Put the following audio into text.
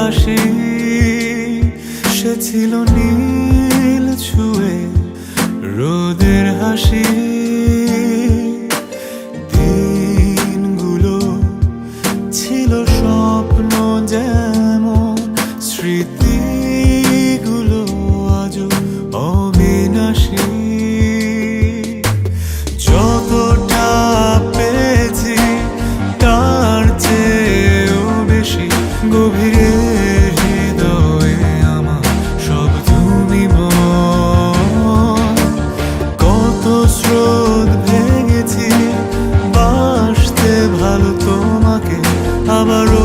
হাসি সে ছিল নীল ছুঁয়ে রোদের হাসি। দিনগুলো ছিল স্বপ্ন যেমন, স্মৃতিগুলো আজও অবিনাশী। যতটা পেয়েছি তার চেয়েও বেশি গভীরে হৃদয়ে আমার সব তুমি বল। কত স্রোত ভেঙেছি বাসতে ভালো তোমাকে আবারও